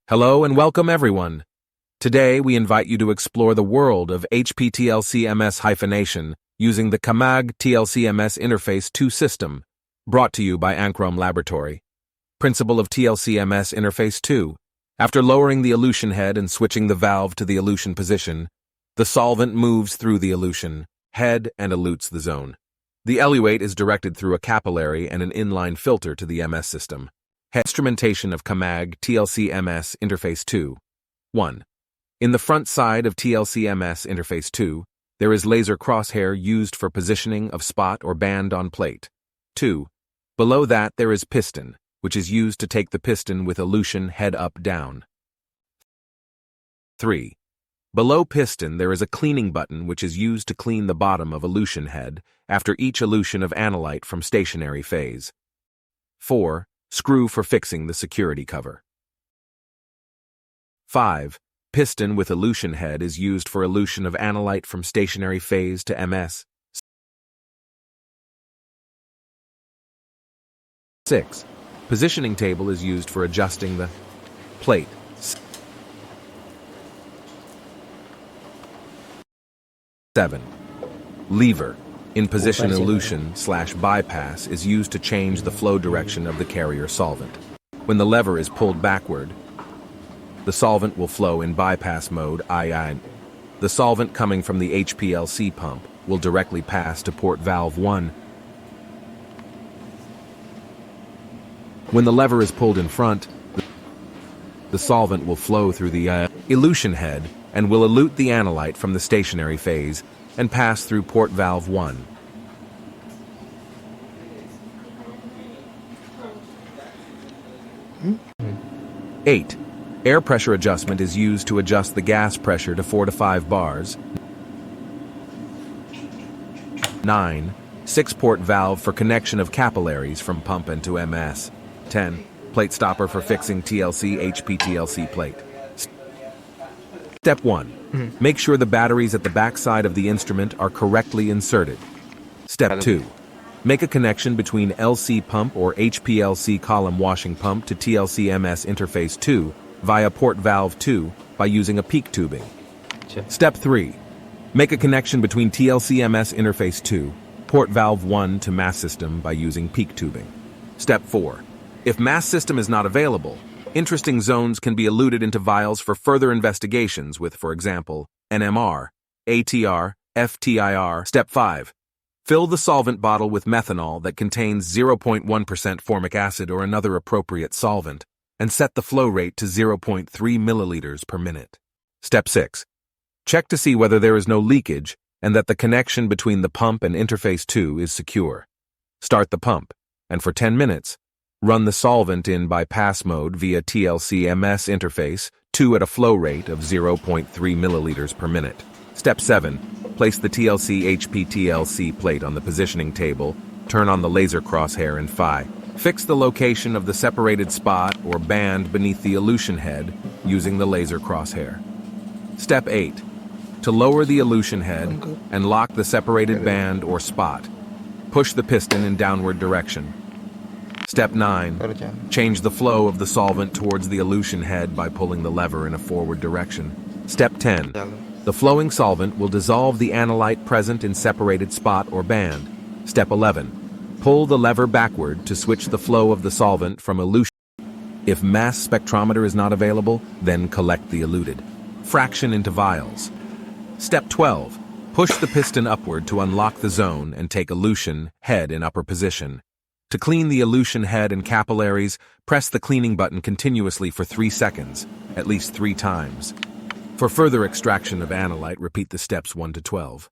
Hello and welcome everyone. Today we invite you to explore the world of HPTLC-MS hyphenation using the CAMAG TLC-MS Interface 2 system, brought to you by Anchrom Laboratory. Principle of TLC-MS Interface 2. After lowering the elution head and switching the valve to the elution position, the solvent moves through the elution head and elutes the zone. The eluate is directed through a capillary and an inline filter to the MS system. Instrumentation of CAMAG TLC-MS Interface 2. 1. In the front side of TLC-MS Interface 2, there is laser crosshair used for positioning of spot or band on plate. 2. Below that there is piston, which is used to take the piston with elution head up down. 3. Below piston there is a cleaning button which is used to clean the bottom of elution head after each elution of analyte from stationary phase. 4. Screw for fixing the security cover. 5. Piston with elution head is used for elution of analyte from stationary phase to MS. 6. Positioning table is used for adjusting the plate. 7. Lever in position elution/bypass is used to change the flow direction of the carrier solvent. When the lever is pulled backward, the solvent will flow in bypass mode, i.e. the solvent coming from the HPLC pump will directly pass to port valve 1. When the lever is pulled in front, the solvent will flow through the elution head and will elute the analyte from the stationary phase and pass through port valve 1. 8. Air pressure adjustment is used to adjust the gas pressure to 4 to 5 bars. 9. 6-port valve for connection of capillaries from pump into MS. 10. Plate stopper for fixing TLC HPTLC plate. Step 1. Make sure the batteries at the back side of the instrument are correctly inserted. Step 2. Make a connection between LC pump or HPLC column washing pump to TLC-MS Interface 2 via port valve 2 by using a peak tubing. Step 3. Make a connection between TLC-MS Interface 2, port valve 1 to mass system by using peak tubing. Step 4. If mass system is not available, interesting zones can be eluted into vials for further investigations with, for example, NMR, ATR, FTIR. Step 5. Fill the solvent bottle with methanol that contains 0.1% formic acid or another appropriate solvent, and set the flow rate to 0.3 milliliters per minute. Step 6. Check to see whether there is no leakage and that the connection between the pump and interface 2 is secure. Start the pump, and for 10 minutes, run the solvent in bypass mode via TLC-MS Interface 2 at a flow rate of 0.3 milliliters per minute. Step 7. Place the TLC HPTLC plate on the positioning table, turn on the laser crosshair and PHI. Fix the location of the separated spot or band beneath the elution head using the laser crosshair. Step 8. To lower the elution head and lock the separated band or spot, push the piston in downward direction. Step 9. Change the flow of the solvent towards the elution head by pulling the lever in a forward direction. Step 10. The flowing solvent will dissolve the analyte present in separated spot or band. Step 11. Pull the lever backward to switch the flow of the solvent from elution. If mass spectrometer is not available, then collect the eluted fraction into vials. Step 12. Push the piston upward to unlock the zone and take elution head in upper position. To clean the elution head and capillaries, press the cleaning button continuously for 3 seconds, at least 3 times. For further extraction of analyte, repeat the steps 1 to 12.